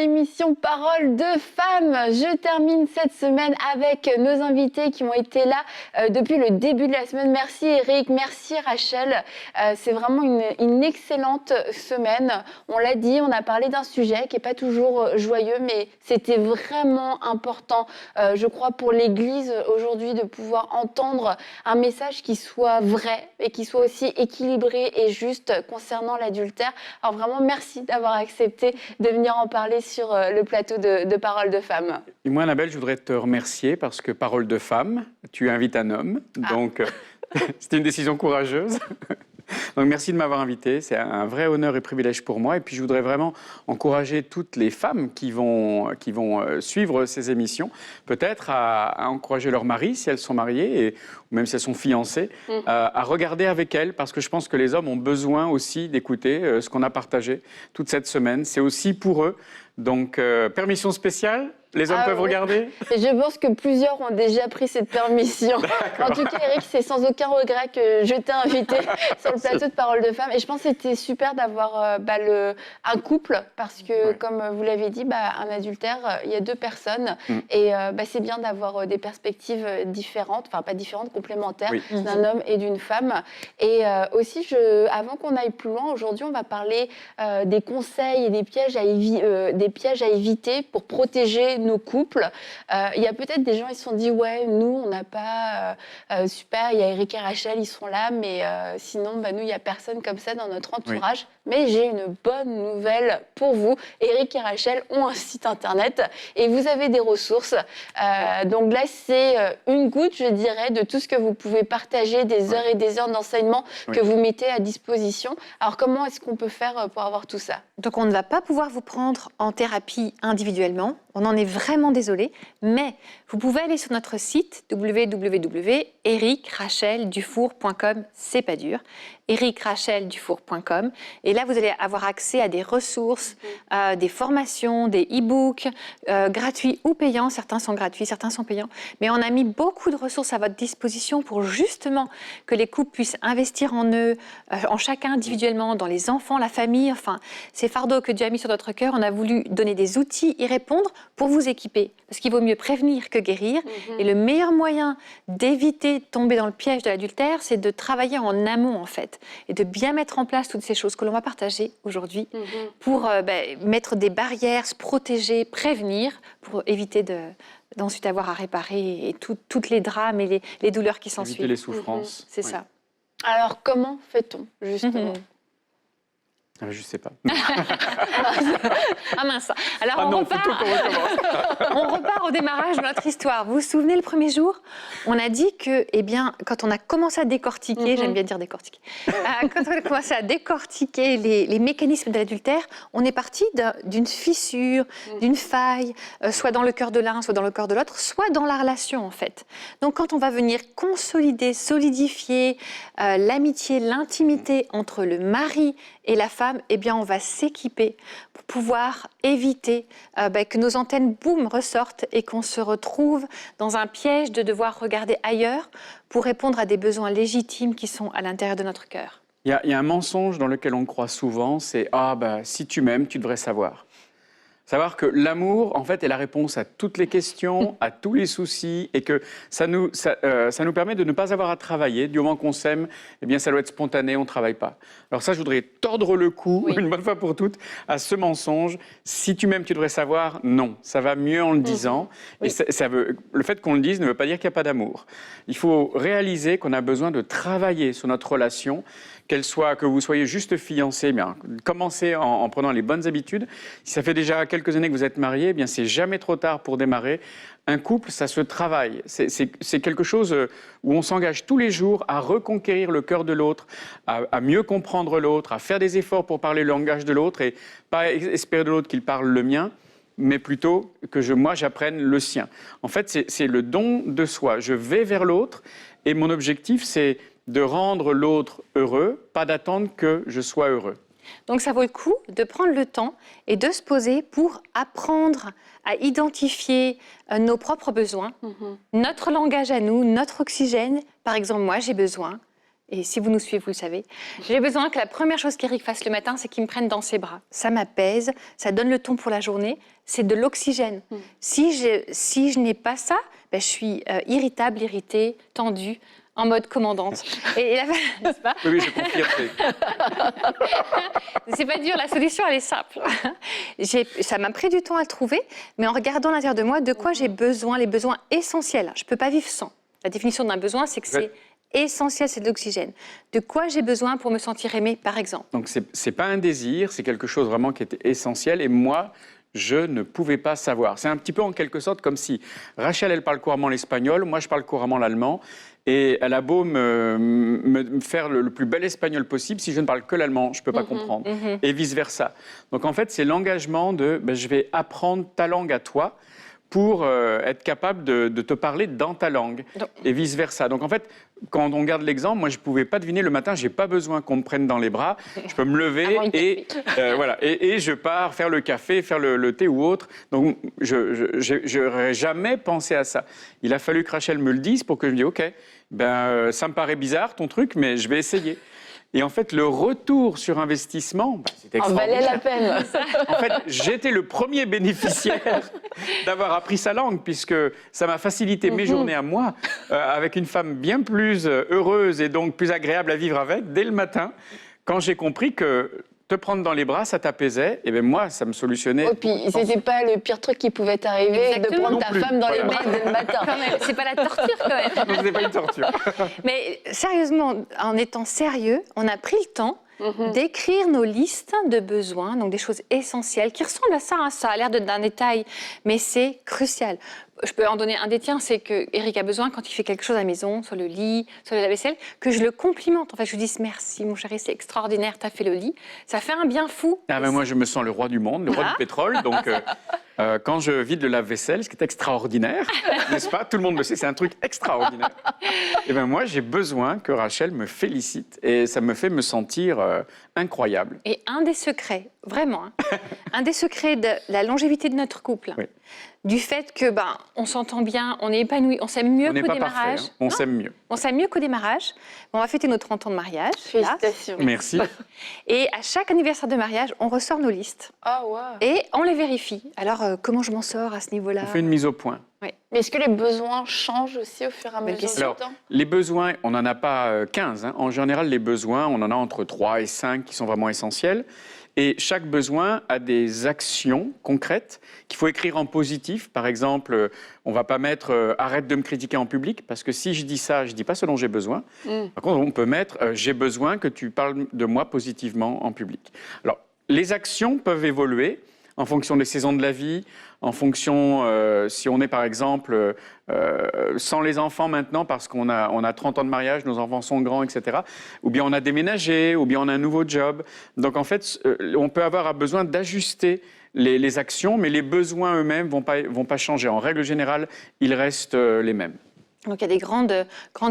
l'émission Parole de femmes. Je termine cette semaine avec nos invités qui ont été là depuis le début de la semaine. Merci Eric, merci Rachel. C'est vraiment une excellente semaine. On l'a dit, on a parlé d'un sujet qui n'est pas toujours joyeux, mais c'était vraiment important, je crois, pour l'Église aujourd'hui de pouvoir entendre un message qui soit vrai et qui soit aussi équilibré et juste concernant l'adultère. Alors vraiment, merci d'avoir accepté de venir en parler sur le plateau de Parole de femmes. Et moi, Annabelle, je voudrais te remercier parce que Parole de femme, tu invites un homme. Donc, c'était une décision courageuse. Donc, merci de m'avoir invité. C'est un vrai honneur et privilège pour moi. Et puis, je voudrais vraiment encourager toutes les femmes qui vont suivre ces émissions, peut-être à encourager leur mari, si elles sont mariées, ou même si elles sont fiancées, à regarder avec elles, parce que je pense que les hommes ont besoin aussi d'écouter ce qu'on a partagé toute cette semaine. C'est aussi pour eux. Donc, permission spéciale, les hommes peuvent regarder. Je pense que plusieurs ont déjà pris cette permission. En tout cas, Eric, c'est sans aucun regret que je t'ai invité sur le plateau de Parole de femmes. Et je pense que c'était super d'avoir un couple, parce que, comme vous l'avez dit, un adultère, il y a deux personnes. Et c'est bien d'avoir des perspectives différentes, enfin pas différentes, complémentaires, d'un homme et d'une femme. Et aussi, avant qu'on aille plus loin, aujourd'hui, on va parler des conseils et des pièges à éviter pour protéger nos couples. Il y a peut-être des gens qui se sont dit ouais, nous on n'a pas super, il y a Eric et Rachel, ils sont là, mais sinon nous il n'y a personne comme ça dans notre entourage. Mais j'ai une bonne nouvelle pour vous. Eric et Rachel ont un site internet et vous avez des ressources. Donc là, c'est une goutte, je dirais, de tout ce que vous pouvez partager, des heures et des heures d'enseignement que vous mettez à disposition. Alors, comment est-ce qu'on peut faire pour avoir tout ça ? Donc, on ne va pas pouvoir vous prendre en thérapie individuellement. On en est vraiment désolé. Mais vous pouvez aller sur notre site www.ericracheldufour.com. C'est pas dur. ericracheldufour.com. Et là, vous allez avoir accès à des ressources, des formations, des e-books gratuits ou payants. Certains sont gratuits, certains sont payants. Mais on a mis beaucoup de ressources à votre disposition pour justement que les couples puissent investir en eux, en chacun individuellement, dans les enfants, la famille. Enfin, ces fardeaux que Dieu a mis sur notre cœur, on a voulu donner des outils, y répondre pour vous équiper. Parce qu'il vaut mieux prévenir que guérir. Et le meilleur moyen d'éviter de tomber dans le piège de l'adultère, c'est de travailler en amont, en fait. Et de bien mettre en place toutes ces choses que l'on va partager aujourd'hui pour mettre des barrières, se protéger, prévenir, pour éviter d'ensuite avoir à réparer et toutes les drames et les douleurs qui s'ensuivent. Éviter les souffrances. C'est ça. Alors, comment fait-on, justement ? Je ne sais pas. Ah mince. Alors on repart au démarrage de notre histoire. Vous vous souvenez, le premier jour, on a dit que, quand on a commencé à décortiquer, j'aime bien dire décortiquer, quand on a commencé à décortiquer les mécanismes de l'adultère, on est parti d'une fissure, d'une faille, soit dans le cœur de l'un, soit dans le cœur de l'autre, soit dans la relation, en fait. Donc, quand on va venir consolider, solidifier l'amitié, l'intimité entre le mari et la femme, on va s'équiper pour pouvoir éviter que nos antennes, ressortent et qu'on se retrouve dans un piège de devoir regarder ailleurs pour répondre à des besoins légitimes qui sont à l'intérieur de notre cœur. Il y a un mensonge dans lequel on croit souvent, c'est « si tu m'aimes, tu devrais savoir ». Savoir que l'amour, en fait, est la réponse à toutes les questions, à tous les soucis, et que ça nous permet de ne pas avoir à travailler. Du moment qu'on s'aime, ça doit être spontané, on ne travaille pas. Alors ça, je voudrais tordre le cou, une bonne fois pour toutes, à ce mensonge. Si tu m'aimes, tu devrais savoir. Non, ça va mieux en le disant. Et le fait qu'on le dise ne veut pas dire qu'il n'y a pas d'amour. Il faut réaliser qu'on a besoin de travailler sur notre relation, que vous soyez juste fiancé, commencez en prenant les bonnes habitudes. Si ça fait déjà quelques années que vous êtes mariés, c'est jamais trop tard pour démarrer. Un couple, ça se travaille. C'est quelque chose où on s'engage tous les jours à reconquérir le cœur de l'autre, à mieux comprendre l'autre, à faire des efforts pour parler le langage de l'autre et pas espérer de l'autre qu'il parle le mien, mais plutôt que moi j'apprenne le sien. En fait, c'est le don de soi. Je vais vers l'autre et mon objectif, c'est de rendre l'autre heureux, pas d'attendre que je sois heureux. Donc ça vaut le coup de prendre le temps et de se poser pour apprendre à identifier nos propres besoins, notre langage à nous, notre oxygène. Par exemple, moi j'ai besoin et si vous nous suivez, vous le savez, j'ai besoin que la première chose qu'Éric fasse le matin, c'est qu'il me prenne dans ses bras. Ça m'apaise, ça donne le ton pour la journée, c'est de l'oxygène. Si je n'ai pas ça, je suis irritable, irritée, tendue, en mode commandante. Et là, n'est-ce pas? Oui, je confirme. C'est pas dur, la solution, elle est simple. Ça m'a pris du temps à le trouver, mais en regardant à l'intérieur de moi, de quoi j'ai besoin, les besoins essentiels. Je ne peux pas vivre sans. La définition d'un besoin, c'est que c'est essentiel, c'est de l'oxygène. De quoi j'ai besoin pour me sentir aimée, par exemple? Donc, c'est pas un désir, c'est quelque chose vraiment qui était essentiel. Et moi, je ne pouvais pas savoir. C'est un petit peu en quelque sorte comme si Rachel, elle parle couramment l'espagnol, moi, je parle couramment l'allemand. Et elle a beau me faire le plus bel espagnol possible, si je ne parle que l'allemand, je ne peux pas comprendre. Et vice-versa. Donc, en fait, c'est l'engagement de je vais apprendre ta langue à toi pour être capable de te parler dans ta langue, et vice-versa. Donc, en fait, quand on regarde l'exemple, moi, je ne pouvais pas deviner le matin, je n'ai pas besoin qu'on me prenne dans les bras, je peux me lever et je pars faire le café, faire le thé ou autre. Donc, je n'aurais jamais pensé à ça. Il a fallu que Rachel me le dise pour que je me dise, OK, ça me paraît bizarre ton truc, mais je vais essayer. Et en fait, le retour sur investissement, c'était extraordinaire. valait la peine. En fait, j'étais le premier bénéficiaire d'avoir appris sa langue, puisque ça m'a facilité mes journées à moi, avec une femme bien plus heureuse et donc plus agréable à vivre avec, dès le matin, quand j'ai compris que te prendre dans les bras, ça t'apaisait, et bien moi, ça me solutionnait. Et puis, c'était pas le pire truc qui pouvait t'arriver, de prendre ta femme dans les bras dès le matin. C'est pas la torture, quand même. Non, c'était pas une torture. Mais sérieusement, en étant sérieux, on a pris le temps d'écrire nos listes de besoins, donc des choses essentielles qui ressemblent à ça. Ça a l'air d'un détail, mais c'est crucial. Je peux en donner un des tiens, c'est que Éric a besoin, quand il fait quelque chose à la maison, sur le lit, sur le lave-vaisselle, que je le complimente. En fait, je lui dis merci, mon chéri, c'est extraordinaire, t'as fait le lit. Ça fait un bien fou. Moi, je me sens le roi du monde, le roi du pétrole. Donc, quand je vide le lave-vaisselle, ce qui est extraordinaire, n'est-ce pas? Tout le monde le sait, c'est un truc extraordinaire. Et moi, j'ai besoin que Rachel me félicite et ça me fait me sentir incroyable. Et un des secrets, vraiment, un des secrets de la longévité de notre couple, du fait que on s'entend bien, on est épanoui, on s'aime mieux qu'au démarrage. Parfait, hein. On s'aime mieux. On s'aime mieux qu'au démarrage. On va fêter nos 30 ans de mariage. Félicitations. Là. Merci. Et à chaque anniversaire de mariage, on ressort nos listes. Oh, wow. Et on les vérifie. Alors, comment je m'en sors à ce niveau-là? On fait une mise au point. Oui. Mais est-ce que les besoins changent aussi au fur et à mesure du temps? Les besoins, on n'en a pas 15. Hein. En général, les besoins, on en a entre 3 et 5 qui sont vraiment essentiels. Et chaque besoin a des actions concrètes qu'il faut écrire en positif. Par exemple, on ne va pas mettre arrête de me critiquer en public, parce que si je dis ça, je ne dis pas ce dont j'ai besoin. Par contre, on peut mettre j'ai besoin que tu parles de moi positivement en public. Alors, les actions peuvent évoluer en fonction des saisons de la vie, en fonction, si on est par exemple sans les enfants maintenant parce qu'on a 30 ans de mariage, nos enfants sont grands, etc. Ou bien on a déménagé, ou bien on a un nouveau job. Donc en fait, on peut avoir besoin d'ajuster les actions, mais les besoins eux-mêmes ne vont pas changer. En règle générale, ils restent les mêmes. Donc il y a des grandes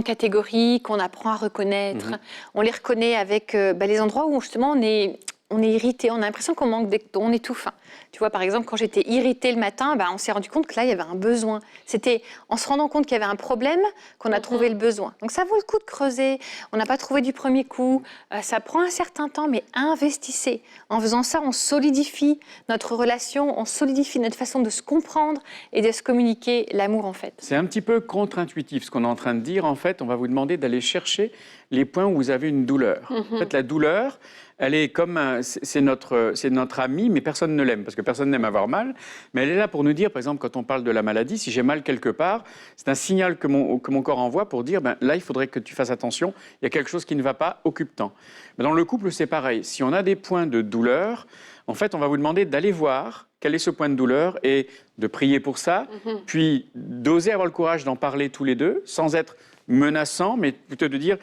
catégories qu'on apprend à reconnaître. On les reconnaît avec les endroits où justement on est irrité, on a l'impression qu'on manque on étouffe. Tu vois, par exemple, quand j'étais irritée le matin, on s'est rendu compte que là, il y avait un besoin. C'était en se rendant compte qu'il y avait un problème qu'on a trouvé le besoin. Donc ça vaut le coup de creuser. On n'a pas trouvé du premier coup. Ça prend un certain temps, mais investissez. En faisant ça, on solidifie notre relation, on solidifie notre façon de se comprendre et de se communiquer l'amour, en fait. C'est un petit peu contre-intuitif ce qu'on est en train de dire. En fait, on va vous demander d'aller chercher les points où vous avez une douleur. En fait, la douleur, elle est comme c'est notre ami, mais personne ne l'aime, parce que personne n'aime avoir mal. Mais elle est là pour nous dire, par exemple, quand on parle de la maladie, si j'ai mal quelque part, c'est un signal que mon corps envoie pour dire, là, il faudrait que tu fasses attention, il y a quelque chose qui ne va pas, occupe-t'en. Dans le couple, c'est pareil. Si on a des points de douleur, en fait, on va vous demander d'aller voir quel est ce point de douleur et de prier pour ça, puis d'oser avoir le courage d'en parler tous les deux, sans être menaçant, mais plutôt de dire,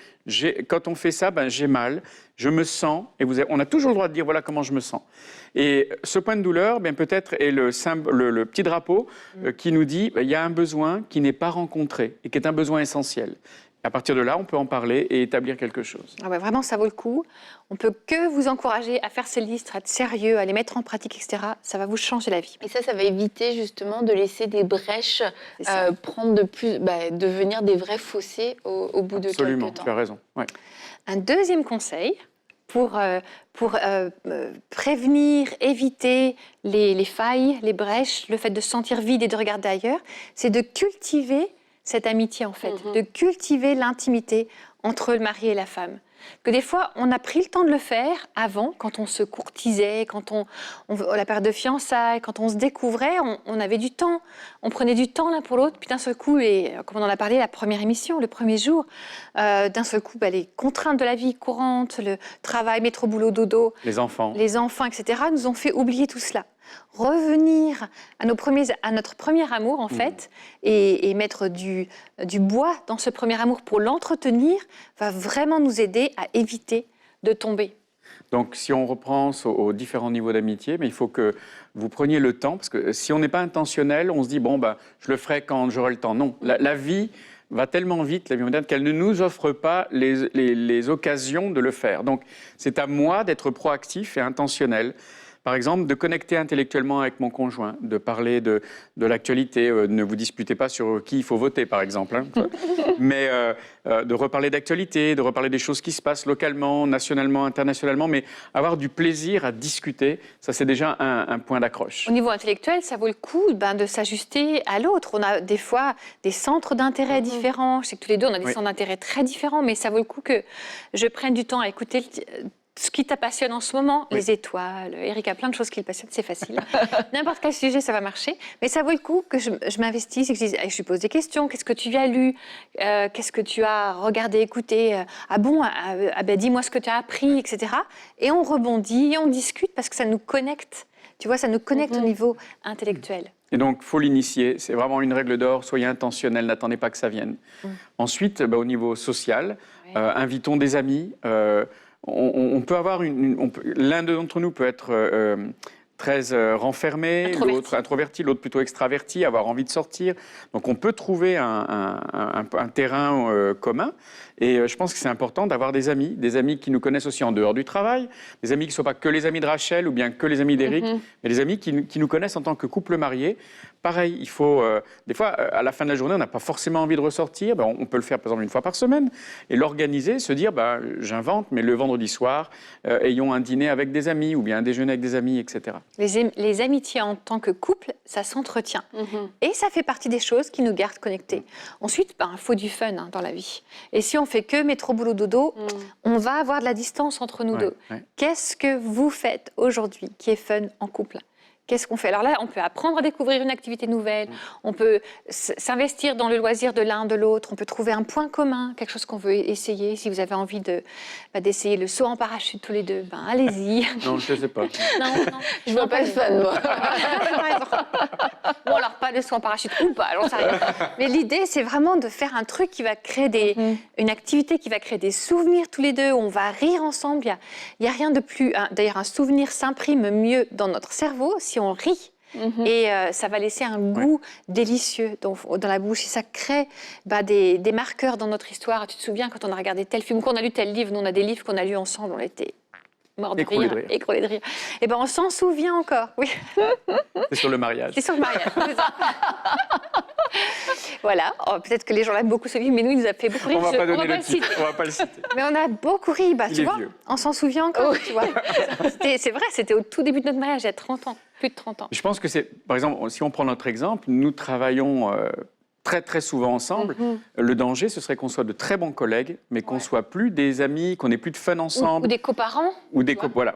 quand on fait ça, j'ai mal, je me sens, et on a toujours le droit de dire, voilà comment je me sens. Et ce point de douleur, peut-être est le petit drapeau qui nous dit, il y a un besoin qui n'est pas rencontré, et qui est un besoin essentiel. À partir de là, on peut en parler et établir quelque chose. Ah ouais, vraiment, ça vaut le coup. On peut que vous encourager à faire ces listes, à être sérieux, à les mettre en pratique, etc. Ça va vous changer la vie. Et ça va éviter justement de laisser des brèches C'est ça. prendre devenir des vrais fossés au bout de Absolument, quelques temps. tu as raison. Ouais. Un deuxième conseil pour prévenir, éviter les failles, les brèches, le fait de se sentir vide et de regarder ailleurs, c'est de cultiver cette amitié en fait, de cultiver l'intimité entre le mari et la femme. Que des fois, on a pris le temps de le faire avant, quand on se courtisait, quand la période de fiançailles, quand on se découvrait, on avait du temps, on prenait du temps l'un pour l'autre, puis d'un seul coup, comme on en a parlé la première émission, le premier jour, d'un seul coup, les contraintes de la vie courante, le travail, métro, boulot, dodo, Les enfants. etc., nous ont fait oublier tout cela. Revenir à notre premier amour, en fait, et mettre du bois dans ce premier amour pour l'entretenir, va vraiment nous aider à éviter de tomber. Donc, si on reprend aux différents niveaux d'amitié, mais il faut que vous preniez le temps, parce que si on n'est pas intentionnel, on se dit, je le ferai quand j'aurai le temps. Non, la vie va tellement vite, la vie moderne, qu'elle ne nous offre pas les occasions de le faire. Donc, c'est à moi d'être proactif et intentionnel. Par exemple, de connecter intellectuellement avec mon conjoint, de parler de l'actualité. Ne vous disputez pas sur qui il faut voter, par exemple. Hein. Mais de reparler d'actualité, de reparler des choses qui se passent localement, nationalement, internationalement, mais avoir du plaisir à discuter, ça c'est déjà un point d'accroche. Au niveau intellectuel, ça vaut le coup de s'ajuster à l'autre. On a des fois des centres d'intérêt différents. Je sais que tous les deux, on a des centres d'intérêt très différents, mais ça vaut le coup que je prenne du temps à écouter ce qui t'appassionne en ce moment, les étoiles. Eric a plein de choses qui le passionnent, c'est facile. N'importe quel sujet, ça va marcher. Mais ça vaut le coup que je m'investisse et que je lui pose des questions. Qu'est-ce que tu as lu? Qu'est-ce que tu as regardé, écouté? Dis-moi ce que tu as appris, etc. Et on rebondit, et on discute parce que ça nous connecte. Tu vois, ça nous connecte au niveau intellectuel. Et donc, il faut l'initier. C'est vraiment une règle d'or. Soyez intentionnel, n'attendez pas que ça vienne. Ensuite, au niveau social, invitons des amis. On peut avoir l'un d'entre nous peut être très renfermé, l'autre introverti, l'autre plutôt extraverti, avoir envie de sortir. Donc on peut trouver un terrain commun. Et je pense que c'est important d'avoir des amis qui nous connaissent aussi en dehors du travail, des amis qui ne soient pas que les amis de Rachel ou bien que les amis d'Éric, mais des amis qui nous connaissent en tant que couple marié. Pareil, il faut, des fois, à la fin de la journée, on n'a pas forcément envie de ressortir. On peut le faire, par exemple, une fois par semaine. Et l'organiser, se dire, j'invente, mais le vendredi soir, ayons un dîner avec des amis ou bien un déjeuner avec des amis, etc. Les amitiés en tant que couple, ça s'entretient. Et ça fait partie des choses qui nous gardent connectés. Ensuite, il faut du fun dans la vie. Et si on fait que métro, boulot, dodo, on va avoir de la distance entre nous deux. Qu'est-ce que vous faites aujourd'hui qui est fun en couple ? Qu'est-ce qu'on fait? Alors là, on peut apprendre à découvrir une activité nouvelle, on peut s'investir dans le loisir de l'un de l'autre, on peut trouver un point commun, quelque chose qu'on veut essayer. Si vous avez envie d'essayer le saut en parachute tous les deux, allez-y. Non, je ne sais pas. Non. Je vois pas le fun, moi. Bon, alors pas le saut en parachute ou pas, j'en sais rien. Mais l'idée, c'est vraiment de faire un truc qui va créer une activité qui va créer des souvenirs tous les deux, où on va rire ensemble. Il n'y a rien de plus... D'ailleurs, un souvenir s'imprime mieux dans notre cerveau si on rit. Et ça va laisser un goût délicieux dans la bouche. Et ça crée des marqueurs dans notre histoire. Tu te souviens quand on a regardé tel film, qu'on a lu tel livre, nous on a des livres qu'on a lus ensemble, on était morts de rire, écroulés de rire. Et on s'en souvient encore, oui. C'est sur le mariage. C'est sur le mariage, c'est ça. Voilà, peut-être que les gens l'aiment beaucoup ce livre, mais nous, il nous a fait beaucoup rire. On va pas donner le titre, on va pas le citer. Mais on a beaucoup ri, tu vois, vieux. on s'en souvient encore, tu vois. C'est vrai, c'était au tout début de notre mariage, il y a 30 ans, plus de 30 ans. Je pense que c'est, par exemple, si on prend notre exemple, nous travaillons très très souvent ensemble. Le danger, ce serait qu'on soit de très bons collègues, mais qu'on soit plus des amis, qu'on ait plus de fun ensemble. Ou des coparents. Voilà,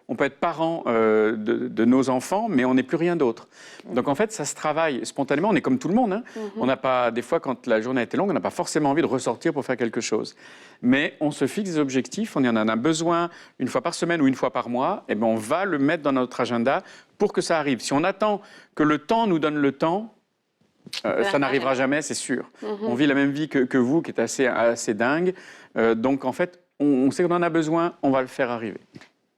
on peut être parents de nos enfants, mais on n'est plus rien d'autre. Donc en fait, ça se travaille spontanément. On est comme tout le monde. On n'a pas, des fois, quand la journée a été longue, on n'a pas forcément envie de ressortir pour faire quelque chose. Mais on se fixe des objectifs. On en a besoin une fois par semaine ou une fois par mois. Et on va le mettre dans notre agenda pour que ça arrive. Si on attend que le temps nous donne le temps, ça n'arrivera jamais, c'est sûr. On vit la même vie que vous, qui est assez dingue. Donc, en fait, on sait qu'on en a besoin, on va le faire arriver.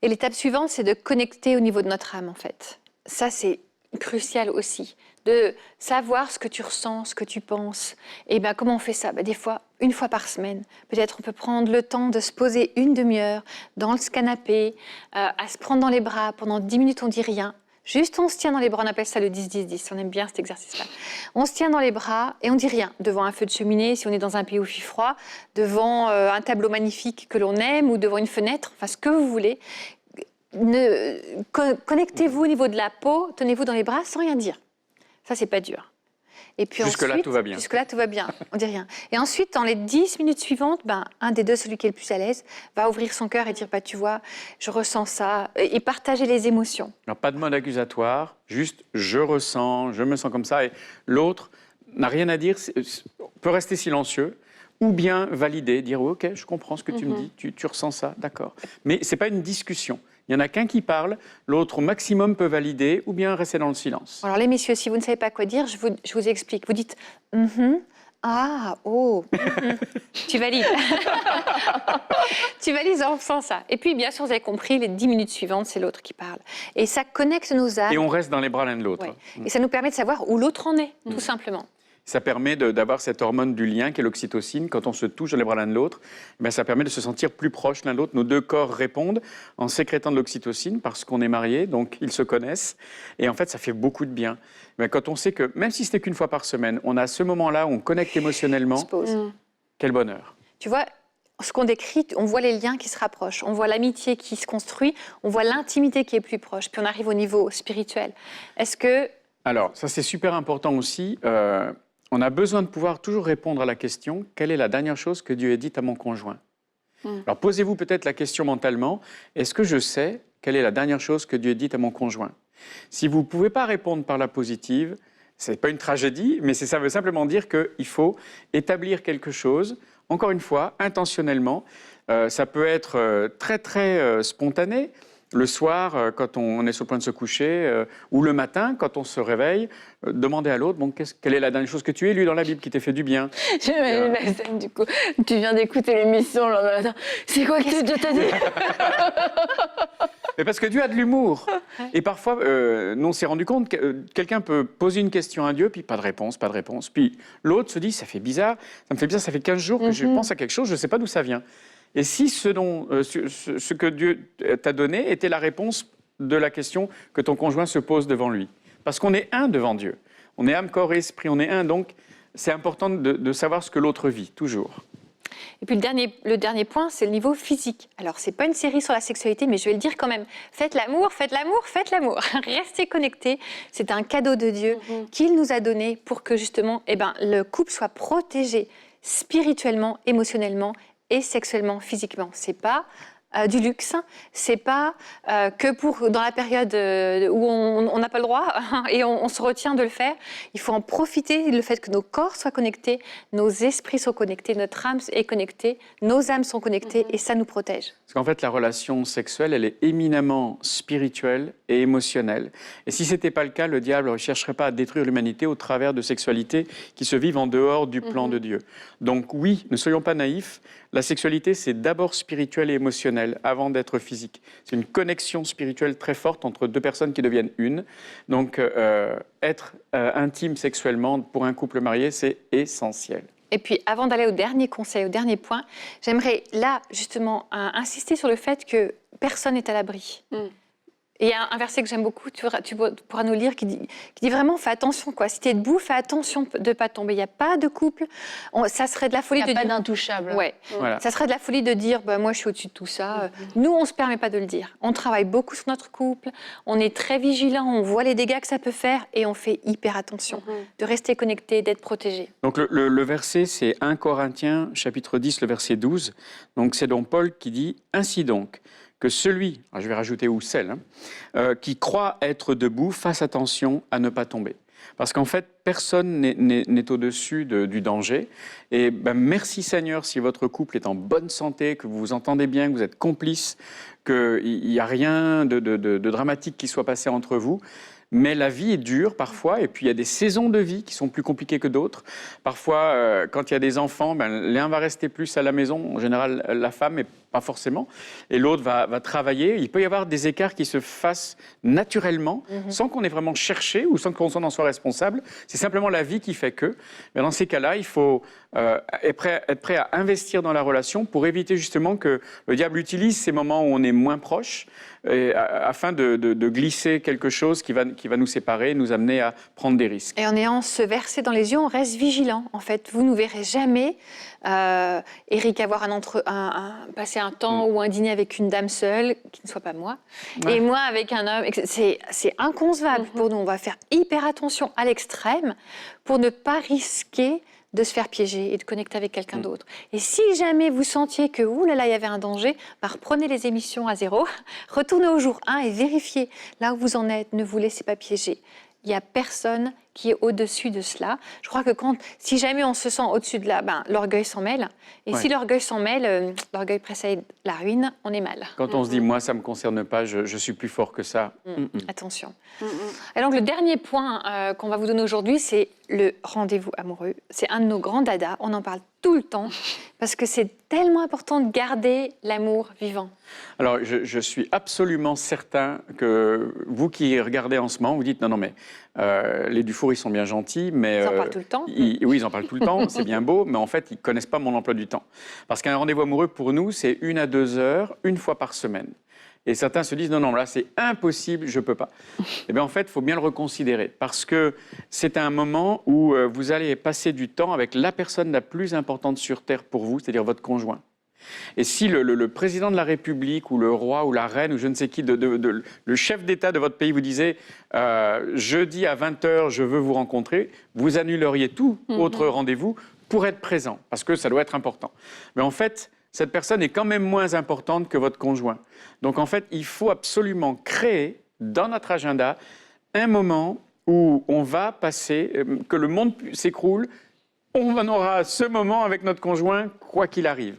Et l'étape suivante, c'est de connecter au niveau de notre âme, en fait. Ça, c'est crucial aussi. de savoir ce que tu ressens, ce que tu penses. Et bien, comment on fait ça? Des fois, une fois par semaine. Peut-être on peut prendre le temps de se poser une demi-heure dans le canapé, à se prendre dans les bras. Pendant 10 minutes, on dit rien. Juste, on se tient dans les bras, on appelle ça le 10-10-10, on aime bien cet exercice-là. On se tient dans les bras et on dit rien. Devant un feu de cheminée, si on est dans un pays où il fait froid, devant un tableau magnifique que l'on aime ou devant une fenêtre, enfin ce que vous voulez. Connectez-vous au niveau de la peau, tenez-vous dans les bras sans rien dire. Ça, c'est pas dur. Et puis jusque-là, tout va bien. Jusque-là, tout va bien, on dit rien. Et ensuite, dans les 10 minutes suivantes, un des deux, celui qui est le plus à l'aise, va ouvrir son cœur et dire, tu vois, je ressens ça, et partager les émotions. Alors, pas de mode accusatoire, juste je ressens, je me sens comme ça, et l'autre n'a rien à dire, peut rester silencieux, ou bien valider, dire ok, je comprends ce que tu me dis, tu ressens ça, d'accord. Mais c'est pas une discussion. Il n'y en a qu'un qui parle, l'autre au maximum peut valider ou bien rester dans le silence. Alors les messieurs, si vous ne savez pas quoi dire, je vous explique. Vous dites ah, oh, tu valides. Tu valides en faisant ça. Et puis bien sûr, vous avez compris, les 10 minutes suivantes, c'est l'autre qui parle. Et ça connecte nos âmes. Et on reste dans les bras l'un de l'autre. Ouais. Et ça nous permet de savoir où l'autre en est, tout simplement. Ça permet d'avoir cette hormone du lien qui est l'oxytocine. Quand on se touche dans les bras l'un de l'autre, ça permet de se sentir plus proches l'un de l'autre. Nos deux corps répondent en sécrétant de l'oxytocine parce qu'on est mariés, donc ils se connaissent. Et en fait, ça fait beaucoup de bien. Mais quand on sait que, même si c'était qu'une fois par semaine, on a ce moment-là où on connecte émotionnellement, quel bonheur. Tu vois, ce qu'on décrit, on voit les liens qui se rapprochent, on voit l'amitié qui se construit, on voit l'intimité qui est plus proche, puis on arrive au niveau spirituel. Est-ce que... Alors, ça c'est super important aussi. On a besoin de pouvoir toujours répondre à la question « Quelle est la dernière chose que Dieu ait dite à mon conjoint ?» Alors, posez-vous peut-être la question mentalement « Est-ce que je sais quelle est la dernière chose que Dieu ait dite à mon conjoint ?» Si vous ne pouvez pas répondre par la positive, ce n'est pas une tragédie, mais ça veut simplement dire qu'il faut établir quelque chose, encore une fois, intentionnellement. Ça peut être très, très spontané. Le soir, quand on est sur le point de se coucher, ou le matin, quand on se réveille, demander à l'autre, quelle est la dernière chose que tu aies lue dans la Bible qui t'ait fait du bien? J'imagine la scène, du coup. Tu viens d'écouter l'émission le lendemain matin. C'est quoi que Dieu t'a dit? Mais parce que Dieu a de l'humour. Et parfois, nous, on s'est rendu compte que quelqu'un peut poser une question à Dieu, puis pas de réponse, pas de réponse. Puis l'autre se dit, ça fait bizarre, ça me fait bizarre, ça fait 15 jours que je pense à quelque chose, je ne sais pas d'où ça vient. Et si ce que Dieu t'a donné était la réponse de la question que ton conjoint se pose devant lui. Parce qu'on est un devant Dieu. On est âme, corps et esprit, on est un. Donc, c'est important de savoir ce que l'autre vit, toujours. Et puis le dernier point, c'est le niveau physique. Alors, ce n'est pas une série sur la sexualité, mais je vais le dire quand même. Faites l'amour, faites l'amour, faites l'amour. Restez connectés. C'est un cadeau de Dieu qu'il nous a donné pour que justement le couple soit protégé spirituellement, émotionnellement et sexuellement, physiquement. C'est pas du luxe, c'est pas que pour dans la période où on n'a pas le droit et on se retient de le faire. Il faut en profiter, le fait que nos corps soient connectés, nos esprits sont connectés, notre âme est connectée, nos âmes sont connectées et ça nous protège. Parce qu'en fait, la relation sexuelle, elle est éminemment spirituelle et émotionnelle. Et si ce n'était pas le cas, le diable ne chercherait pas à détruire l'humanité au travers de sexualités qui se vivent en dehors du plan de Dieu. Donc oui, ne soyons pas naïfs, la sexualité, c'est d'abord spirituel et émotionnel avant d'être physique. C'est une connexion spirituelle très forte entre deux personnes qui deviennent une. Donc être intime sexuellement pour un couple marié, c'est essentiel. Et puis, avant d'aller au dernier conseil, au dernier point, j'aimerais là, justement, insister sur le fait que personne n'est à l'abri. Et il y a un verset que j'aime beaucoup, tu pourras nous lire, qui dit vraiment, fais attention, quoi. Si tu es debout, fais attention de ne pas tomber. Il n'y a pas de couple. Ça serait de la folie de dire... Il n'y a pas d'intouchable. Ouais. Voilà. Ça serait de la folie de dire, moi, je suis au-dessus de tout ça. Nous, on ne se permet pas de le dire. On travaille beaucoup sur notre couple. On est très vigilants. On voit les dégâts que ça peut faire. Et on fait hyper attention de rester connecté, d'être protégé. Donc, le verset, c'est 1 Corinthiens, chapitre 10, le verset 12. Donc, c'est donc Paul qui dit « Ainsi donc, que celui, je vais rajouter ou celle, qui croit être debout, fasse attention à ne pas tomber. » Parce qu'en fait, personne n'est au-dessus du danger. Et merci Seigneur si votre couple est en bonne santé, que vous vous entendez bien, que vous êtes complices, qu'il n'y a rien de dramatique qui soit passé entre vous. Mais la vie est dure parfois, et puis il y a des saisons de vie qui sont plus compliquées que d'autres. Parfois, quand il y a des enfants, l'un va rester plus à la maison. En général, la femme, pas forcément, et l'autre va travailler. Il peut y avoir des écarts qui se fassent naturellement, sans qu'on ait vraiment cherché ou sans qu'on en soit responsable. C'est simplement la vie qui fait que. Mais dans ces cas-là, il faut être prêt à investir dans la relation pour éviter justement que le diable utilise ces moments où on est moins proche afin de glisser quelque chose qui va nous séparer, nous amener à prendre des risques. Et en ayant se verser dans les yeux, on reste vigilant. En fait, vous ne verrez jamais Eric avoir passer un temps ou un dîner avec une dame seule, qui ne soit pas moi, et moi avec un homme. C'est inconcevable pour nous. On va faire hyper attention à l'extrême pour ne pas risquer de se faire piéger et de connecter avec quelqu'un d'autre. Et si jamais vous sentiez que, oulala, il y avait un danger, reprenez les émissions à 0, retournez au jour 1 et vérifiez là où vous en êtes, ne vous laissez pas piéger. Il n'y a personne qui est au-dessus de cela. Je crois que si jamais on se sent au-dessus de là, l'orgueil s'en mêle. Et si l'orgueil s'en mêle, l'orgueil précède la ruine, on est mal. Quand on se dit, moi, ça ne me concerne pas, je suis plus fort que ça. Attention. Et donc, le dernier point qu'on va vous donner aujourd'hui, c'est le rendez-vous amoureux. C'est un de nos grands dadas. On en parle tout le temps parce que c'est tellement important de garder l'amour vivant. Alors, je suis absolument certain que vous qui regardez en ce moment, vous dites non, mais les Dufour, ils sont bien gentils, mais ils en parlent tout le temps. Oui, ils en parlent tout le temps, c'est bien beau, mais en fait, ils connaissent pas mon emploi du temps. Parce qu'un rendez-vous amoureux pour nous, c'est 1 à 2 heures, une fois par semaine. Et certains se disent non, là, c'est impossible, je peux pas. Eh bien, en fait, il faut bien le reconsidérer parce que c'est un moment où vous allez passer du temps avec la personne la plus importante sur Terre pour vous, c'est-à-dire votre conjoint. Et si le président de la République ou le roi ou la reine ou je ne sais qui, le chef d'État de votre pays vous disait jeudi à 20h, je veux vous rencontrer, vous annuleriez tout autre rendez-vous pour être présent, parce que ça doit être important. Mais en fait, cette personne est quand même moins importante que votre conjoint. Donc en fait, il faut absolument créer dans notre agenda un moment où on va passer, que le monde s'écroule, on en aura ce moment avec notre conjoint, quoi qu'il arrive.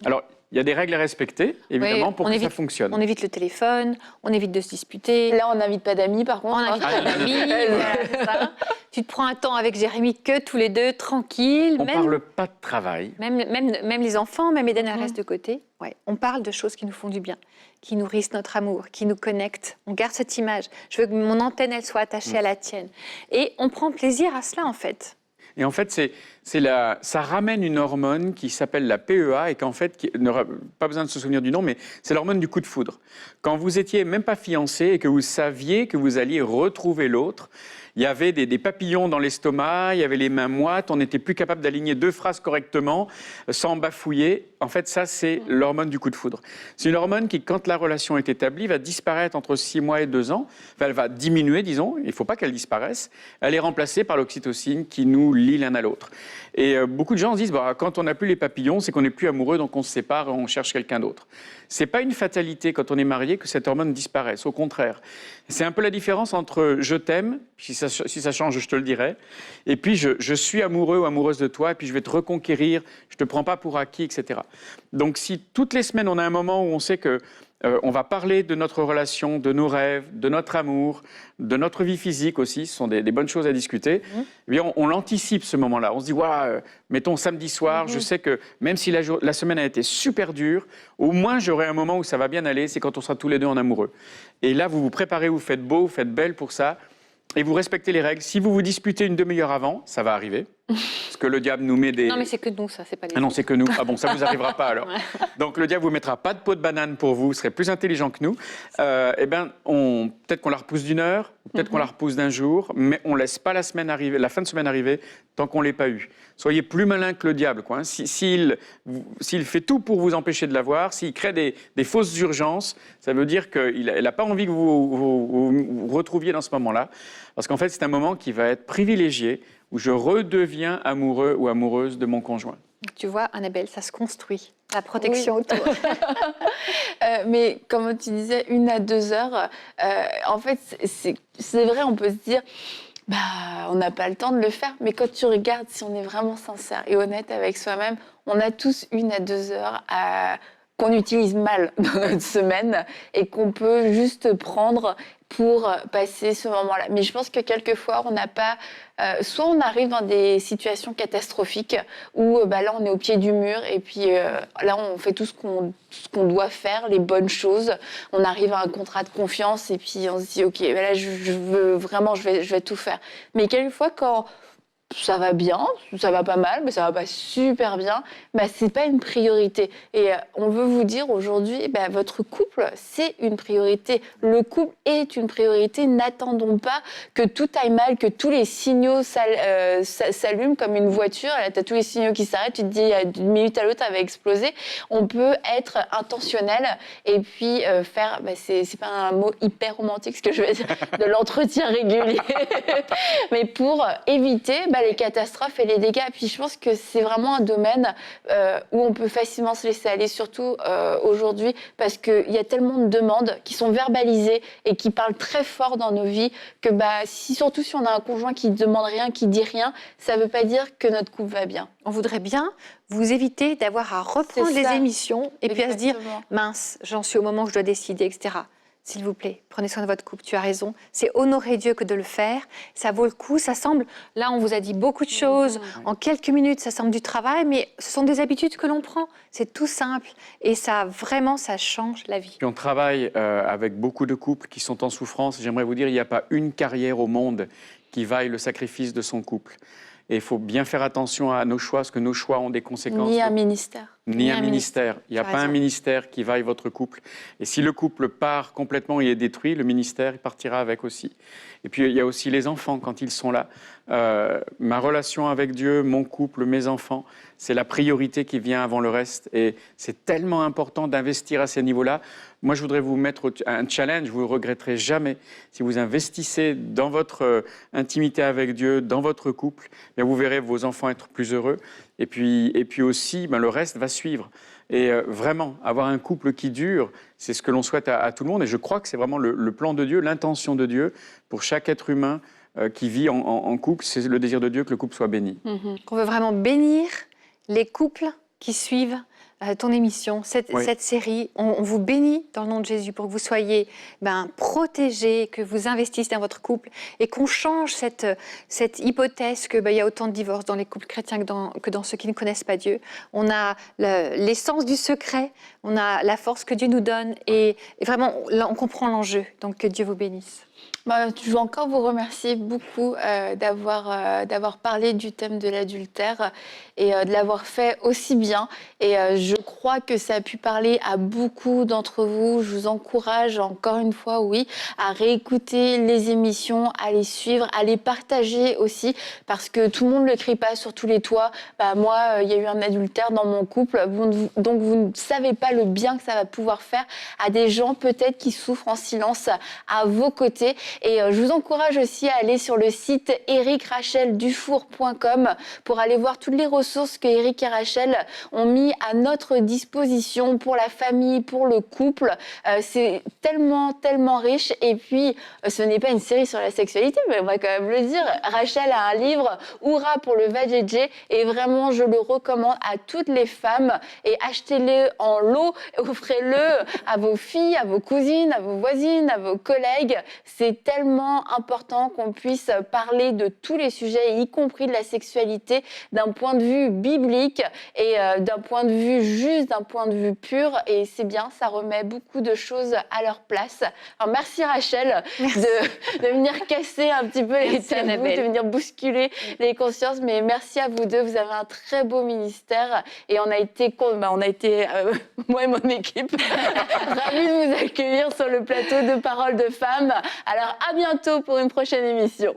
Alors, il y a des règles à respecter, évidemment, pour que ça fonctionne. On évite le téléphone, on évite de se disputer. Là, on n'invite pas d'amis, par contre. On n'invite pas d'amis, c'est ça. Tu te prends un temps avec Jérémy que tous les deux, tranquille. On ne parle pas de travail. Même les enfants, même Eden, elle reste de côté. Ouais. On parle de choses qui nous font du bien, qui nourrissent notre amour, qui nous connectent. On garde cette image. Je veux que mon antenne, elle soit attachée à la tienne. Et on prend plaisir à cela, en fait. Et en fait, ça ramène une hormone qui s'appelle la PEA et qu'en fait, pas besoin de se souvenir du nom, mais c'est l'hormone du coup de foudre. Quand vous étiez même pas fiancé et que vous saviez que vous alliez retrouver l'autre, il y avait des papillons dans l'estomac, il y avait les mains moites, on n'était plus capable d'aligner 2 phrases correctement sans bafouiller. En fait, ça, c'est l'hormone du coup de foudre. C'est une hormone qui, quand la relation est établie, va disparaître entre 6 mois et 2 ans. Enfin, elle va diminuer, disons. Il ne faut pas qu'elle disparaisse. Elle est remplacée par l'oxytocine qui nous lie l'un à l'autre. Et beaucoup de gens se disent, quand on n'a plus les papillons, c'est qu'on n'est plus amoureux, donc on se sépare et on cherche quelqu'un d'autre. Ce n'est pas une fatalité quand on est marié que cette hormone disparaisse. Au contraire. C'est un peu la différence entre je t'aime, si ça change, je te le dirai, et puis je suis amoureux ou amoureuse de toi, et puis je vais te reconquérir, je ne te prends pas pour acquis, etc. Donc si toutes les semaines on a un moment où on sait que on va parler de notre relation, de nos rêves, de notre amour, de notre vie physique aussi, ce sont des bonnes choses à discuter, eh bien on l'anticipe ce moment-là. On se dit, mettons samedi soir, je sais que même si la semaine a été super dure, au moins j'aurai un moment où ça va bien aller, c'est quand on sera tous les deux en amoureux. Et là, vous vous préparez, vous faites beau, vous faites belle pour ça, et vous respectez les règles. Si vous vous disputez une demi-heure avant, ça va arriver. Parce que le diable nous met des... Non, mais c'est que nous, ça, c'est pas les autres. Ah non, c'est que nous. Ah bon, ça ne vous arrivera pas alors. Donc le diable ne vous mettra pas de peau de banane pour vous, vous serez plus intelligent que nous. Peut-être qu'on la repousse d'1 heure, peut-être qu'on la repousse d'1 jour, mais on ne laisse pas la fin de semaine arriver tant qu'on ne l'ait pas eu. Soyez plus malin que le diable, quoi. S'il fait tout pour vous empêcher de l'avoir, s'il crée des fausses urgences, ça veut dire qu'il n'a pas envie que vous retrouviez dans ce moment-là. Parce qu'en fait, c'est un moment qui va être privilégié, où je redeviens amoureux ou amoureuse de mon conjoint. Tu vois, Annabelle, ça se construit. La protection autour. Mais comme tu disais, 1 à 2 heures, en fait, c'est vrai, on peut se dire, on n'a pas le temps de le faire. Mais quand tu regardes, si on est vraiment sincère et honnête avec soi-même, on a tous 1 à 2 heures à qu'on utilise mal dans notre semaine et qu'on peut juste prendre pour passer ce moment-là. Mais je pense que quelquefois, on n'a pas... soit on arrive dans des situations catastrophiques où là, on est au pied du mur et puis là, on fait tout ce qu'on doit faire, les bonnes choses. On arrive à un contrat de confiance et puis on se dit, OK, là, je veux vraiment, je vais tout faire. Mais quelquefois, quand ça va bien, ça va pas mal, mais ça va pas super bien, c'est pas une priorité. Et on veut vous dire aujourd'hui, votre couple, c'est une priorité. Le couple est une priorité. N'attendons pas que tout aille mal, que tous les signaux s'allument comme une voiture. Là, t'as tous les signaux qui s'arrêtent, tu te dis, d'une minute à l'autre, ça va exploser. On peut être intentionnel et puis faire, c'est pas un mot hyper romantique ce que je vais dire, de l'entretien régulier, mais pour éviter les catastrophes et les dégâts. Puis je pense que c'est vraiment un domaine où on peut facilement se laisser aller, surtout aujourd'hui, parce qu'il y a tellement de demandes qui sont verbalisées et qui parlent très fort dans nos vies que surtout si on a un conjoint qui ne demande rien, qui dit rien, ça ne veut pas dire que notre couple va bien. On voudrait bien vous éviter d'avoir à reprendre les émissions et puis à se dire « mince, j'en suis au moment où je dois décider, etc. » S'il vous plaît, prenez soin de votre couple, tu as raison. C'est honorer Dieu que de le faire. Ça vaut le coup, ça semble... Là, on vous a dit beaucoup de choses. En quelques minutes, ça semble du travail, mais ce sont des habitudes que l'on prend. C'est tout simple. Et ça, vraiment, ça change la vie. Puis on travaille avec beaucoup de couples qui sont en souffrance. J'aimerais vous dire, il n'y a pas une carrière au monde qui vaille le sacrifice de son couple. Et il faut bien faire attention à nos choix, parce que nos choix ont des conséquences. Ni un ministère. Ni un ministère. Il n'y a pas un ministère qui vaille votre couple. Et si le couple part complètement et est détruit, le ministère il partira avec aussi. Et puis il y a aussi les enfants quand ils sont là. Ma relation avec Dieu, mon couple, mes enfants, c'est la priorité qui vient avant le reste. Et c'est tellement important d'investir à ces niveaux-là. Moi, je voudrais vous mettre un challenge, vous ne regretterez jamais. Si vous investissez dans votre intimité avec Dieu, dans votre couple, bien vous verrez vos enfants être plus heureux. Et puis aussi, le reste va suivre. Et vraiment, avoir un couple qui dure, c'est ce que l'on souhaite à tout le monde. Et je crois que c'est vraiment le plan de Dieu, l'intention de Dieu pour chaque être humain qui vit en couple. C'est le désir de Dieu que le couple soit béni. On veut vraiment bénir les couples qui suivent ton émission, cette série. On vous bénit dans le nom de Jésus pour que vous soyez protégés, que vous investissiez dans votre couple et qu'on change cette hypothèse qu'il y a autant de divorces dans les couples chrétiens que dans ceux qui ne connaissent pas Dieu. On a l'essence du secret, on a la force que Dieu nous donne et vraiment, là, on comprend l'enjeu. Donc, que Dieu vous bénisse. Je veux encore vous remercier beaucoup d'avoir parlé du thème de l'adultère et de l'avoir fait aussi bien. Et je crois que ça a pu parler à beaucoup d'entre vous. Je vous encourage encore une fois, à réécouter les émissions, à les suivre, à les partager aussi, parce que tout le monde ne le crie pas sur tous les toits. Moi, il y a eu un adultère dans mon couple, donc vous ne savez pas le bien que ça va pouvoir faire à des gens peut-être qui souffrent en silence à vos côtés. Et je vous encourage aussi à aller sur le site ericracheldufour.com pour aller voir toutes les ressources que Eric et Rachel ont mis à notre disposition pour la famille, pour le couple. C'est tellement, tellement riche. Et puis, ce n'est pas une série sur la sexualité, mais on va quand même le dire. Rachel a un livre, Hourra pour le vajayjay, et vraiment, je le recommande à toutes les femmes. Et achetez-le en lot, offrez-le à vos filles, à vos cousines, à vos voisines, à vos collègues. C'est tellement important qu'on puisse parler de tous les sujets, y compris de la sexualité, d'un point de vue biblique et d'un point de vue juste, d'un point de vue pur. Et c'est bien, ça remet beaucoup de choses à leur place. Alors, merci Rachel de venir casser un petit peu les tabous, de venir bousculer les consciences. Mais merci à vous deux, vous avez un très beau ministère et on a été moi et mon équipe, ravis de vous accueillir sur le plateau de Paroles de Femmes. Alors, à bientôt pour une prochaine émission.